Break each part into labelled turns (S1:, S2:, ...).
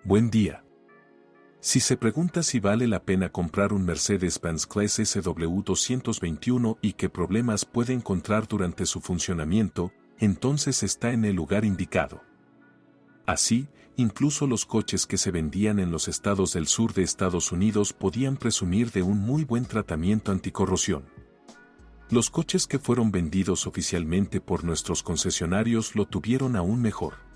S1: Buen día. Si se pregunta si vale la pena comprar un Mercedes-Benz Clase SW221 y qué problemas puede encontrar durante su funcionamiento, entonces está en el lugar indicado. Así, incluso los coches que se vendían en los estados del sur de Estados Unidos podían presumir de un muy buen tratamiento anticorrosión. Los coches que fueron vendidos oficialmente por nuestros concesionarios lo tuvieron aún mejor.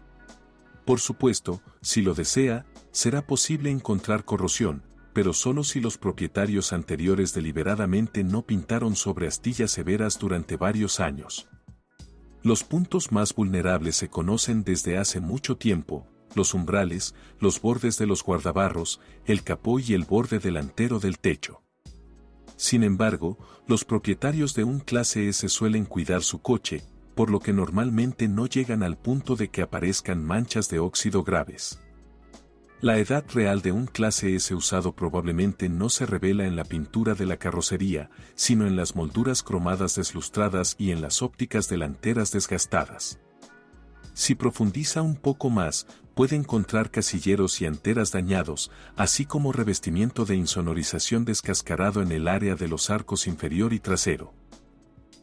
S1: Por supuesto, si lo desea, será posible encontrar corrosión, pero solo si los propietarios anteriores deliberadamente no pintaron sobre astillas severas durante varios años. Los puntos más vulnerables se conocen desde hace mucho tiempo: los umbrales, los bordes de los guardabarros, el capó y el borde delantero del techo. Sin embargo, los propietarios de un Clase S suelen cuidar su coche, por lo que normalmente no llegan al punto de que aparezcan manchas de óxido graves. La edad real de un Clase S usado probablemente no se revela en la pintura de la carrocería, sino en las molduras cromadas deslustradas y en las ópticas delanteras desgastadas. Si profundiza un poco más, puede encontrar casilleros y anteras dañados, así como revestimiento de insonorización descascarado en el área de los arcos inferior y trasero.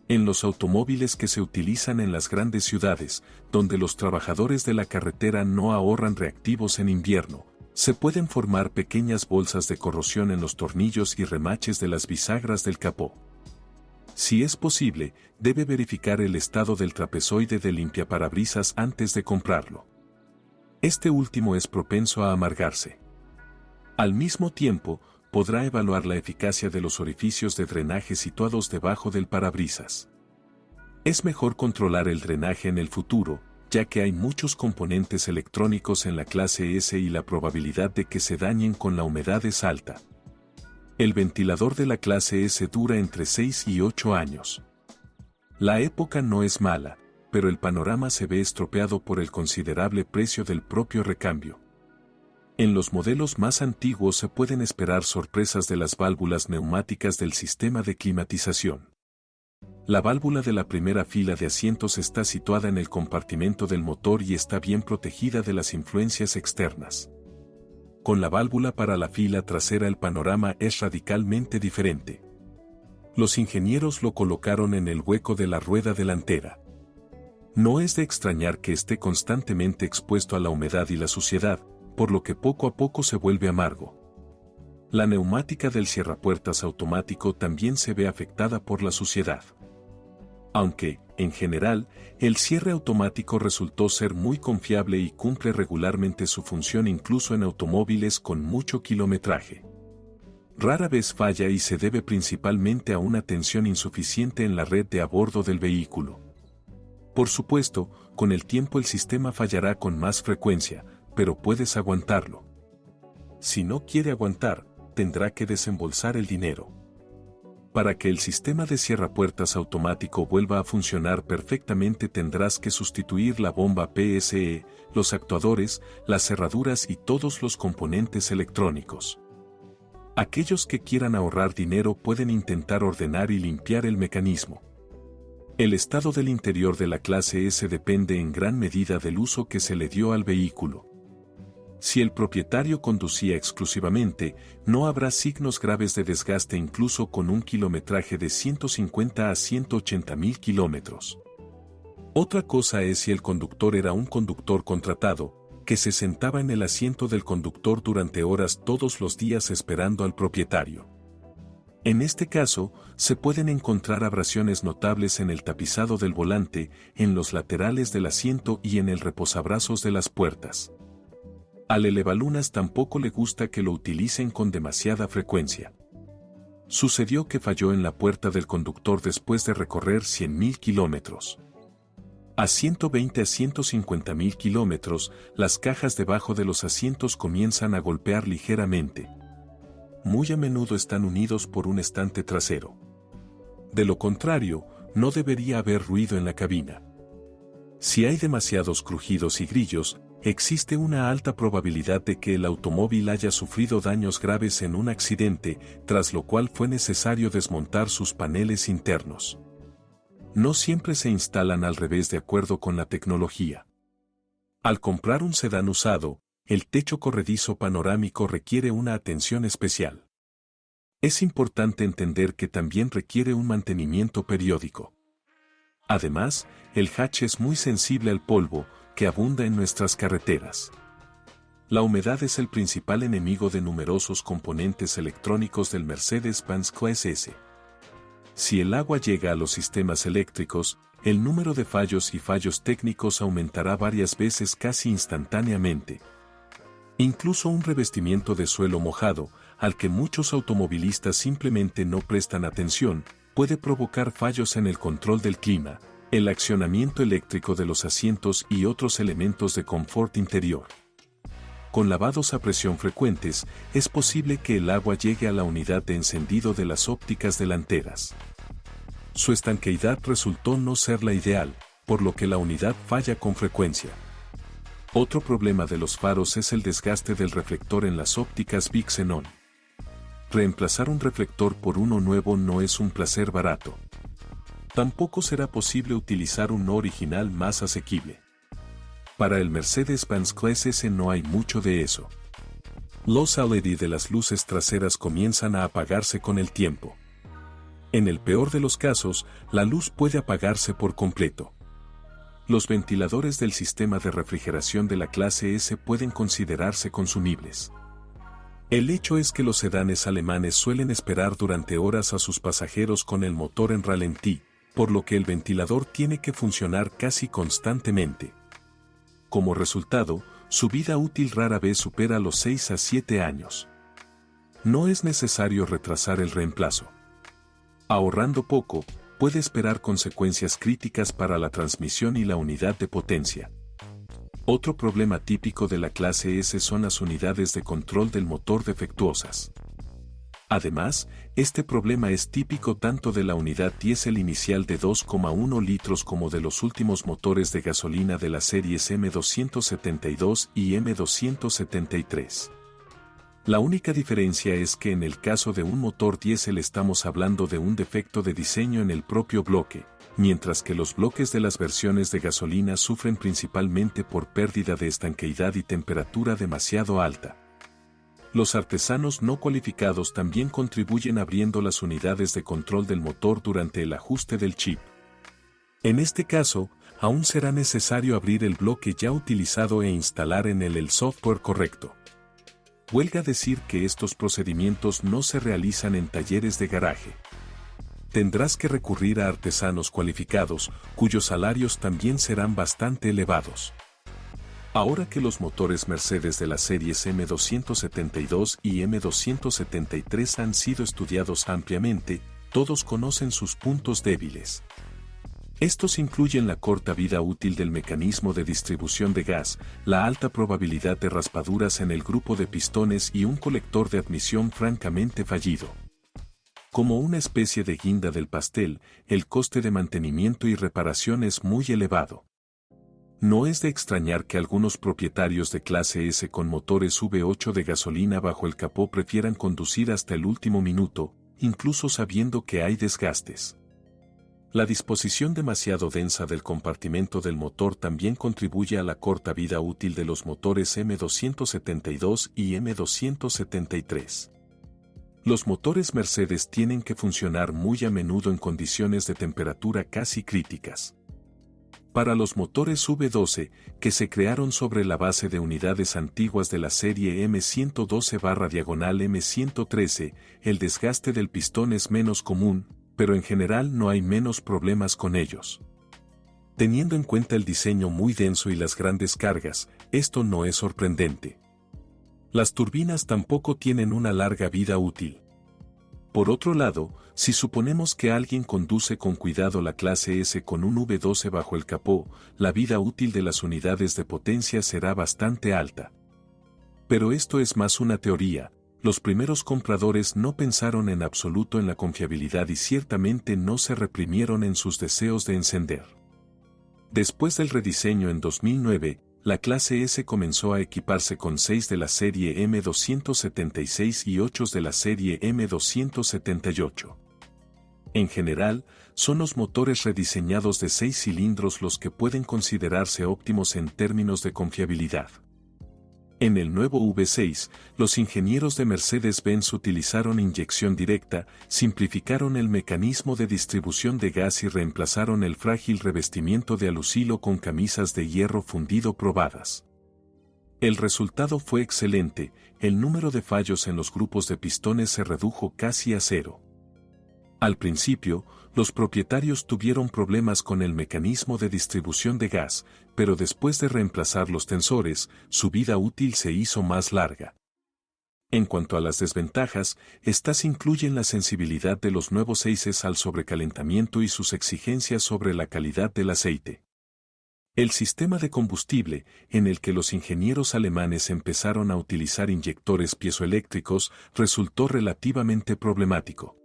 S1: En los automóviles que se utilizan en las grandes ciudades, donde los trabajadores de la carretera no ahorran reactivos en invierno, se pueden formar pequeñas bolsas de corrosión en los tornillos y remaches de las bisagras del capó. Si es posible, debe verificar el estado del trapezoide del limpiaparabrisas antes de comprarlo. Este último es propenso a amargarse. Al mismo tiempo, podrá evaluar la eficacia de los orificios de drenaje situados debajo del parabrisas. Es mejor controlar el drenaje en el futuro, ya que hay muchos componentes electrónicos en la Clase S y la probabilidad de que se dañen con la humedad es alta. El ventilador de la Clase S dura entre 6 y 8 años. La época no es mala, pero el panorama se ve estropeado por el considerable precio del propio recambio. En los modelos más antiguos se pueden esperar sorpresas de las válvulas neumáticas del sistema de climatización. La válvula de la primera fila de asientos está situada en el compartimento del motor y está bien protegida de las influencias externas. Con la válvula para la fila trasera el panorama es radicalmente diferente. Los ingenieros lo colocaron en el hueco de la rueda delantera. No es de extrañar que esté constantemente expuesto a la humedad y la suciedad, por lo que poco a poco se vuelve amargo. La neumática del cierrapuertas automático también se ve afectada por la suciedad. Aunque, en general, el cierre automático resultó ser muy confiable y cumple regularmente su función incluso en automóviles con mucho kilometraje. Rara vez falla y se debe principalmente a una tensión insuficiente en la red de a bordo del vehículo. Por supuesto, con el tiempo el sistema fallará con más frecuencia, pero puedes aguantarlo. Si no quiere aguantar, tendrá que desembolsar el dinero. Para que el sistema de cierrapuertas automático vuelva a funcionar perfectamente tendrás que sustituir la bomba PSE, los actuadores, las cerraduras y todos los componentes electrónicos. Aquellos que quieran ahorrar dinero pueden intentar ordenar y limpiar el mecanismo. El estado del interior de la Clase S depende en gran medida del uso que se le dio al vehículo. Si el propietario conducía exclusivamente, no habrá signos graves de desgaste incluso con un kilometraje de 150 a 180 mil kilómetros. Otra cosa es si el conductor era un conductor contratado, que se sentaba en el asiento del conductor durante horas todos los días esperando al propietario. En este caso, se pueden encontrar abrasiones notables en el tapizado del volante, en los laterales del asiento y en el reposabrazos de las puertas. Al elevalunas tampoco le gusta que lo utilicen con demasiada frecuencia. Sucedió que falló en la puerta del conductor después de recorrer 100.000 kilómetros. A 120 a 150.000 kilómetros, las cajas debajo de los asientos comienzan a golpear ligeramente. Muy a menudo están unidos por un estante trasero. De lo contrario, no debería haber ruido en la cabina. Si hay demasiados crujidos y grillos, existe una alta probabilidad de que el automóvil haya sufrido daños graves en un accidente, tras lo cual fue necesario desmontar sus paneles internos. No siempre se instalan al revés de acuerdo con la tecnología. Al comprar un sedán usado, el techo corredizo panorámico requiere una atención especial. Es importante entender que también requiere un mantenimiento periódico. Además, el hatch es muy sensible al polvo, que abunda en nuestras carreteras. La humedad es el principal enemigo de numerosos componentes electrónicos del Mercedes-Benz Clase S. Si el agua llega a los sistemas eléctricos, el número de fallos y fallos técnicos aumentará varias veces casi instantáneamente. Incluso un revestimiento de suelo mojado, al que muchos automovilistas simplemente no prestan atención, puede provocar fallos en el control del clima, el accionamiento eléctrico de los asientos y otros elementos de confort interior. Con lavados a presión frecuentes, es posible que el agua llegue a la unidad de encendido de las ópticas delanteras. Su estanqueidad resultó no ser la ideal, por lo que la unidad falla con frecuencia. Otro problema de los faros es el desgaste del reflector en las ópticas Bixenon. Reemplazar un reflector por uno nuevo no es un placer barato. Tampoco será posible utilizar uno original más asequible. Para el Mercedes-Benz Clase S no hay mucho de eso. Los LED de las luces traseras comienzan a apagarse con el tiempo. En el peor de los casos, la luz puede apagarse por completo. Los ventiladores del sistema de refrigeración de la clase S pueden considerarse consumibles. El hecho es que los sedanes alemanes suelen esperar durante horas a sus pasajeros con el motor en ralentí, por lo que el ventilador tiene que funcionar casi constantemente. Como resultado, su vida útil rara vez supera los 6 a 7 años. No es necesario retrasar el reemplazo. Ahorrando poco, puede esperar consecuencias críticas para la transmisión y la unidad de potencia. Otro problema típico de la clase S son las unidades de control del motor defectuosas. Además, este problema es típico tanto de la unidad diésel inicial de 2,1 litros como de los últimos motores de gasolina de las series M272 y M273. La única diferencia es que en el caso de un motor diésel estamos hablando de un defecto de diseño en el propio bloque, mientras que los bloques de las versiones de gasolina sufren principalmente por pérdida de estanqueidad y temperatura demasiado alta. Los artesanos no cualificados también contribuyen abriendo las unidades de control del motor durante el ajuste del chip. En este caso, aún será necesario abrir el bloque ya utilizado e instalar en él el software correcto. Huelga decir que estos procedimientos no se realizan en talleres de garaje. Tendrás que recurrir a artesanos cualificados, cuyos salarios también serán bastante elevados. Ahora que los motores Mercedes de las series M272 y M273 han sido estudiados ampliamente, todos conocen sus puntos débiles. Estos incluyen la corta vida útil del mecanismo de distribución de gas, la alta probabilidad de raspaduras en el grupo de pistones y un colector de admisión francamente fallido. Como una especie de guinda del pastel, el coste de mantenimiento y reparación es muy elevado. No es de extrañar que algunos propietarios de clase S con motores V8 de gasolina bajo el capó prefieran conducir hasta el último minuto, incluso sabiendo que hay desgastes. La disposición demasiado densa del compartimento del motor también contribuye a la corta vida útil de los motores M272 y M273. Los motores Mercedes tienen que funcionar muy a menudo en condiciones de temperatura casi críticas. Para los motores V12, que se crearon sobre la base de unidades antiguas de la serie M112/M113, el desgaste del pistón es menos común, pero en general no hay menos problemas con ellos. Teniendo en cuenta el diseño muy denso y las grandes cargas, esto no es sorprendente. Las turbinas tampoco tienen una larga vida útil. Por otro lado, si suponemos que alguien conduce con cuidado la clase S con un V12 bajo el capó, la vida útil de las unidades de potencia será bastante alta. Pero esto es más una teoría, los primeros compradores no pensaron en absoluto en la confiabilidad y ciertamente no se reprimieron en sus deseos de encender. Después del rediseño en 2009, la clase S comenzó a equiparse con 6 de la serie M276 y 8 de la serie M278. En general, son los motores rediseñados de 6 cilindros los que pueden considerarse óptimos en términos de confiabilidad. En el nuevo V6, los ingenieros de Mercedes-Benz utilizaron inyección directa, simplificaron el mecanismo de distribución de gas y reemplazaron el frágil revestimiento de alucilo con camisas de hierro fundido probadas. El resultado fue excelente, el número de fallos en los grupos de pistones se redujo casi a cero. Al principio, los propietarios tuvieron problemas con el mecanismo de distribución de gas, pero después de reemplazar los tensores, su vida útil se hizo más larga. En cuanto a las desventajas, estas incluyen la sensibilidad de los nuevos seises al sobrecalentamiento y sus exigencias sobre la calidad del aceite. El sistema de combustible, en el que los ingenieros alemanes empezaron a utilizar inyectores piezoeléctricos, resultó relativamente problemático.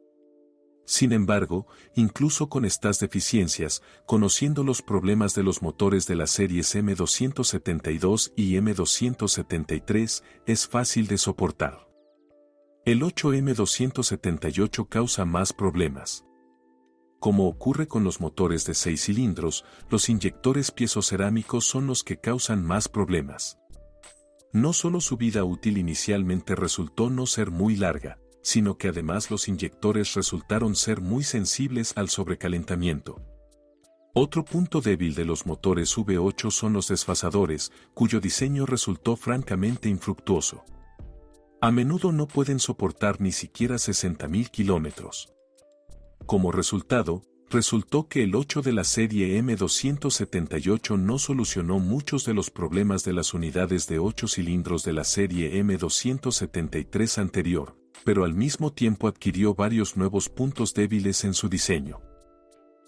S1: Sin embargo, incluso con estas deficiencias, conociendo los problemas de los motores de las series M272 y M273, es fácil de soportar. El 8M278 causa más problemas. Como ocurre con los motores de 6 cilindros, los inyectores piezocerámicos son los que causan más problemas. No solo su vida útil inicialmente resultó no ser muy larga, sino que además los inyectores resultaron ser muy sensibles al sobrecalentamiento. Otro punto débil de los motores V8 son los desfasadores, cuyo diseño resultó francamente infructuoso. A menudo no pueden soportar ni siquiera 60.000 kilómetros. Como resultado, resultó que el 8 de la serie M278 no solucionó muchos de los problemas de las unidades de 8 cilindros de la serie M273 anterior, pero al mismo tiempo adquirió varios nuevos puntos débiles en su diseño.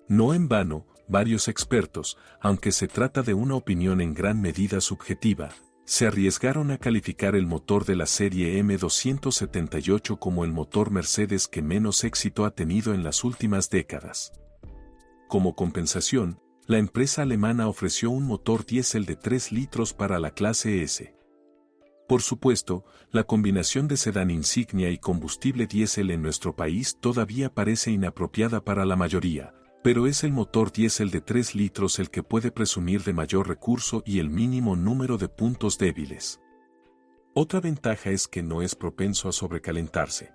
S1: No en vano, varios expertos, aunque se trata de una opinión en gran medida subjetiva, se arriesgaron a calificar el motor de la serie M278 como el motor Mercedes que menos éxito ha tenido en las últimas décadas. Como compensación, la empresa alemana ofreció un motor diésel de 3 litros para la clase S. Por supuesto, la combinación de sedán insignia y combustible diésel en nuestro país todavía parece inapropiada para la mayoría, pero es el motor diésel de 3 litros el que puede presumir de mayor recurso y el mínimo número de puntos débiles. Otra ventaja es que no es propenso a sobrecalentarse.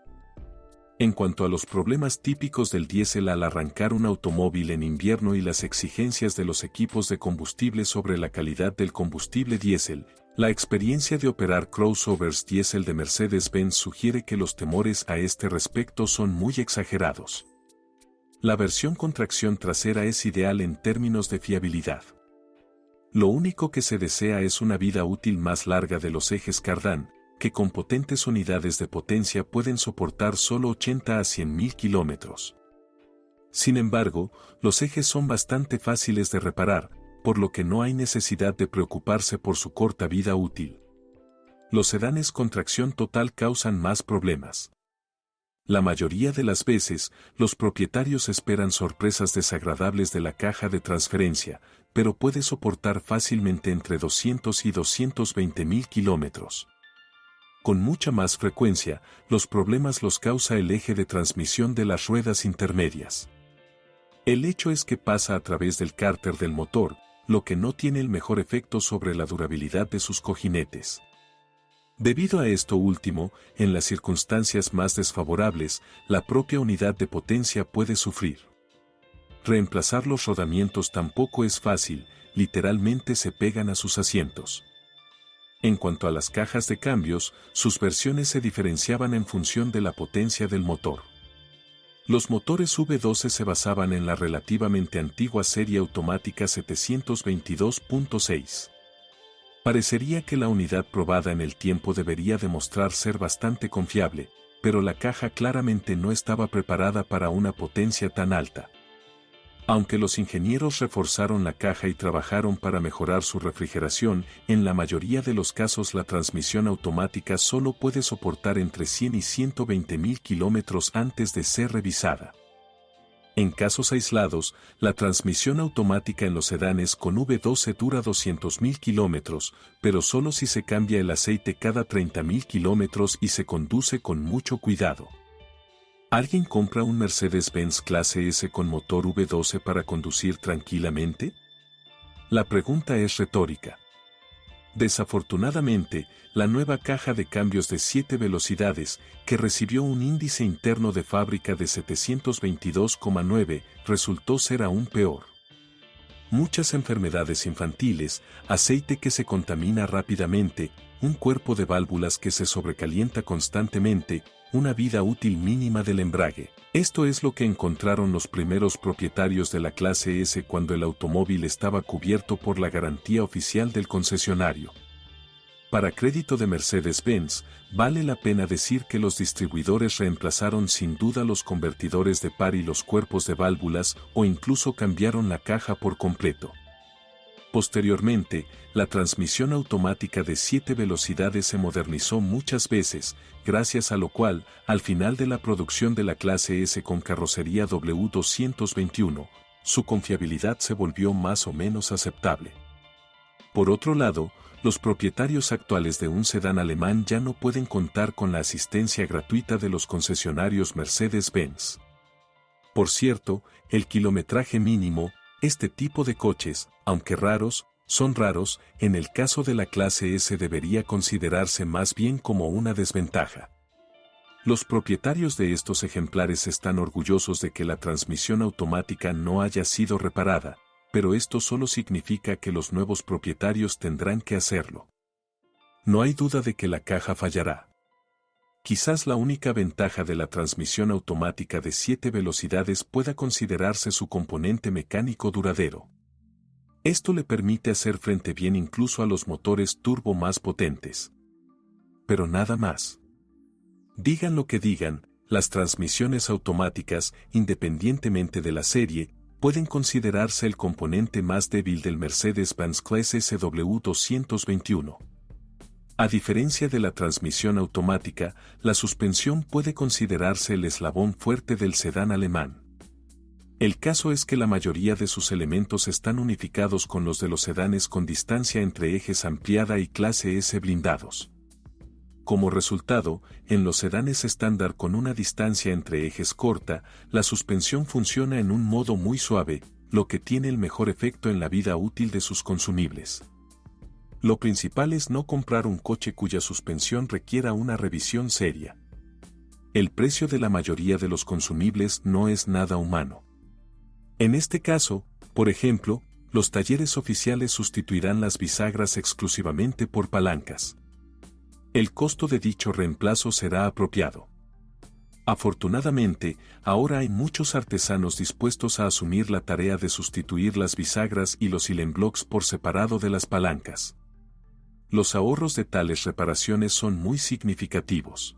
S1: En cuanto a los problemas típicos del diésel al arrancar un automóvil en invierno y las exigencias de los equipos de combustible sobre la calidad del combustible diésel, la experiencia de operar crossovers diésel de Mercedes-Benz sugiere que los temores a este respecto son muy exagerados. La versión con tracción trasera es ideal en términos de fiabilidad. Lo único que se desea es una vida útil más larga de los ejes Cardan, que con potentes unidades de potencia pueden soportar solo 80 a 100.000 kilómetros. Sin embargo, los ejes son bastante fáciles de reparar, por lo que no hay necesidad de preocuparse por su corta vida útil. Los sedanes con tracción total causan más problemas. La mayoría de las veces, los propietarios esperan sorpresas desagradables de la caja de transferencia, pero puede soportar fácilmente entre 200 y 220.000 kilómetros. Con mucha más frecuencia, los problemas los causa el eje de transmisión de las ruedas intermedias. El hecho es que pasa a través del cárter del motor, lo que no tiene el mejor efecto sobre la durabilidad de sus cojinetes. Debido a esto último, en las circunstancias más desfavorables, la propia unidad de potencia puede sufrir. Reemplazar los rodamientos tampoco es fácil, literalmente se pegan a sus asientos. En cuanto a las cajas de cambios, sus versiones se diferenciaban en función de la potencia del motor. Los motores V12 se basaban en la relativamente antigua serie automática 722.6. Parecería que la unidad probada en el tiempo debería demostrar ser bastante confiable, pero la caja claramente no estaba preparada para una potencia tan alta. Aunque los ingenieros reforzaron la caja y trabajaron para mejorar su refrigeración, en la mayoría de los casos la transmisión automática solo puede soportar entre 100 y 120.000 kilómetros antes de ser revisada. En casos aislados, la transmisión automática en los sedanes con V12 dura 200.000 kilómetros, pero solo si se cambia el aceite cada 30.000 kilómetros y se conduce con mucho cuidado. ¿Alguien compra un Mercedes-Benz clase S con motor V12 para conducir tranquilamente? La pregunta es retórica. Desafortunadamente, la nueva caja de cambios de 7 velocidades, que recibió un índice interno de fábrica de 722,9, resultó ser aún peor. Muchas enfermedades infantiles, aceite que se contamina rápidamente, un cuerpo de válvulas que se sobrecalienta constantemente, una vida útil mínima del embrague. Esto es lo que encontraron los primeros propietarios de la clase S cuando el automóvil estaba cubierto por la garantía oficial del concesionario. Para crédito de Mercedes-Benz, vale la pena decir que los distribuidores reemplazaron sin duda los convertidores de par y los cuerpos de válvulas o incluso cambiaron la caja por completo. Posteriormente, la transmisión automática de 7 velocidades se modernizó muchas veces, gracias a lo cual, al final de la producción de la clase S con carrocería W221, su confiabilidad se volvió más o menos aceptable. Por otro lado, los propietarios actuales de un sedán alemán ya no pueden contar con la asistencia gratuita de los concesionarios Mercedes-Benz. Por cierto, el kilometraje mínimo, este tipo de coches, aunque raros, son raros, en el caso de la clase S debería considerarse más bien como una desventaja. Los propietarios de estos ejemplares están orgullosos de que la transmisión automática no haya sido reparada, pero esto solo significa que los nuevos propietarios tendrán que hacerlo. No hay duda de que la caja fallará. Quizás la única ventaja de la transmisión automática de 7 velocidades pueda considerarse su componente mecánico duradero. Esto le permite hacer frente bien incluso a los motores turbo más potentes. Pero nada más. Digan lo que digan, las transmisiones automáticas, independientemente de la serie, pueden considerarse el componente más débil del Mercedes-Benz Clase SW221. A diferencia de la transmisión automática, la suspensión puede considerarse el eslabón fuerte del sedán alemán. El caso es que la mayoría de sus elementos están unificados con los de los sedanes con distancia entre ejes ampliada y clase S blindados. Como resultado, en los sedanes estándar con una distancia entre ejes corta, la suspensión funciona en un modo muy suave, lo que tiene el mejor efecto en la vida útil de sus consumibles. Lo principal es no comprar un coche cuya suspensión requiera una revisión seria. El precio de la mayoría de los consumibles no es nada humano. En este caso, por ejemplo, los talleres oficiales sustituirán las bisagras exclusivamente por palancas. El costo de dicho reemplazo será apropiado. Afortunadamente, ahora hay muchos artesanos dispuestos a asumir la tarea de sustituir las bisagras y los silenblocks por separado de las palancas. Los ahorros de tales reparaciones son muy significativos.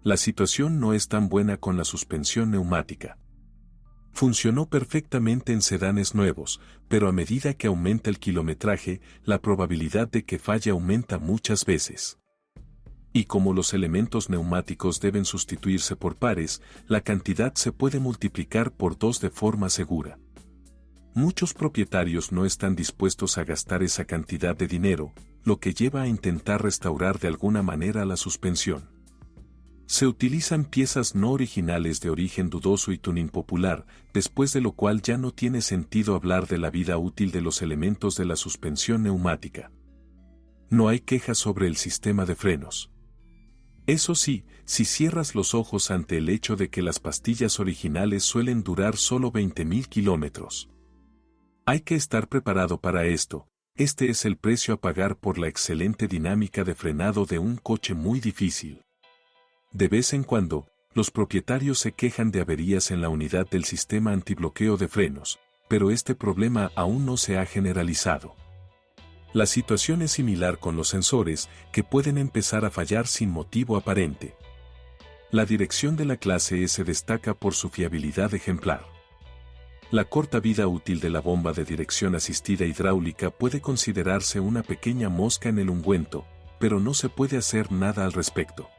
S1: La situación no es tan buena con la suspensión neumática. Funcionó perfectamente en sedanes nuevos, pero a medida que aumenta el kilometraje, la probabilidad de que falle aumenta muchas veces. Y como los elementos neumáticos deben sustituirse por pares, la cantidad se puede multiplicar por 2 de forma segura. Muchos propietarios no están dispuestos a gastar esa cantidad de dinero, lo que lleva a intentar restaurar de alguna manera la suspensión. Se utilizan piezas no originales de origen dudoso y tuning popular, después de lo cual ya no tiene sentido hablar de la vida útil de los elementos de la suspensión neumática. No hay quejas sobre el sistema de frenos. Eso sí, si cierras los ojos ante el hecho de que las pastillas originales suelen durar solo 20.000 kilómetros. Hay que estar preparado para esto. Este es el precio a pagar por la excelente dinámica de frenado de un coche muy difícil. De vez en cuando, los propietarios se quejan de averías en la unidad del sistema antibloqueo de frenos, pero este problema aún no se ha generalizado. La situación es similar con los sensores, que pueden empezar a fallar sin motivo aparente. La dirección de la clase S destaca por su fiabilidad ejemplar. La corta vida útil de la bomba de dirección asistida hidráulica puede considerarse una pequeña mosca en el ungüento, pero no se puede hacer nada al respecto.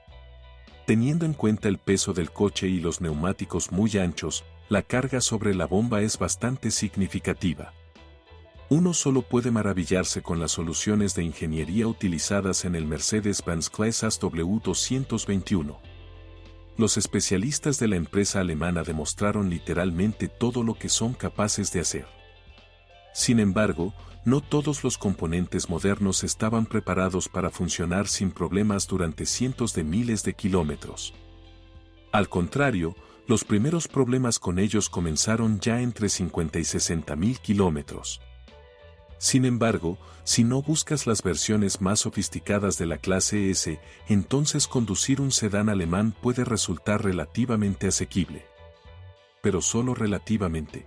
S1: Teniendo en cuenta el peso del coche y los neumáticos muy anchos, la carga sobre la bomba es bastante significativa. Uno solo puede maravillarse con las soluciones de ingeniería utilizadas en el Mercedes-Benz Clase W221. Los especialistas de la empresa alemana demostraron literalmente todo lo que son capaces de hacer. Sin embargo, no todos los componentes modernos estaban preparados para funcionar sin problemas durante cientos de miles de kilómetros. Al contrario, los primeros problemas con ellos comenzaron ya entre 50 y 60.000 kilómetros. Sin embargo, si no buscas las versiones más sofisticadas de la clase S, entonces conducir un sedán alemán puede resultar relativamente asequible. Pero solo relativamente.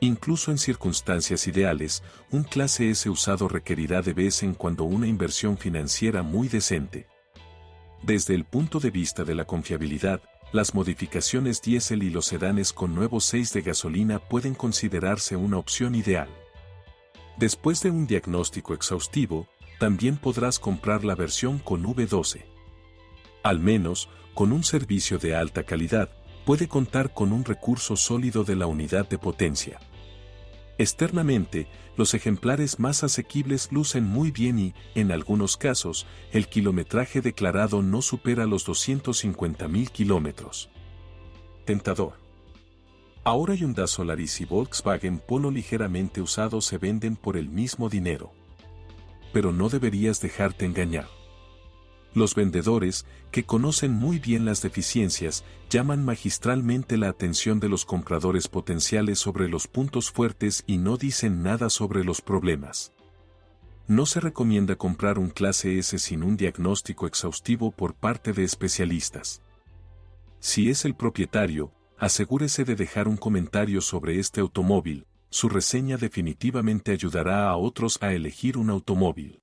S1: Incluso en circunstancias ideales, un clase S usado requerirá de vez en cuando una inversión financiera muy decente. Desde el punto de vista de la confiabilidad, las modificaciones diésel y los sedanes con nuevos 6 de gasolina pueden considerarse una opción ideal. Después de un diagnóstico exhaustivo, también podrás comprar la versión con V12. Al menos, con un servicio de alta calidad, puede contar con un recurso sólido de la unidad de potencia. Externamente, los ejemplares más asequibles lucen muy bien y, en algunos casos, el kilometraje declarado no supera los 250.000 kilómetros. Tentador. Ahora Hyundai Solaris y Volkswagen Polo ligeramente usados se venden por el mismo dinero. Pero no deberías dejarte engañar. Los vendedores, que conocen muy bien las deficiencias, llaman magistralmente la atención de los compradores potenciales sobre los puntos fuertes y no dicen nada sobre los problemas. No se recomienda comprar un clase S sin un diagnóstico exhaustivo por parte de especialistas. Si es el propietario, asegúrese de dejar un comentario sobre este automóvil, su reseña definitivamente ayudará a otros a elegir un automóvil.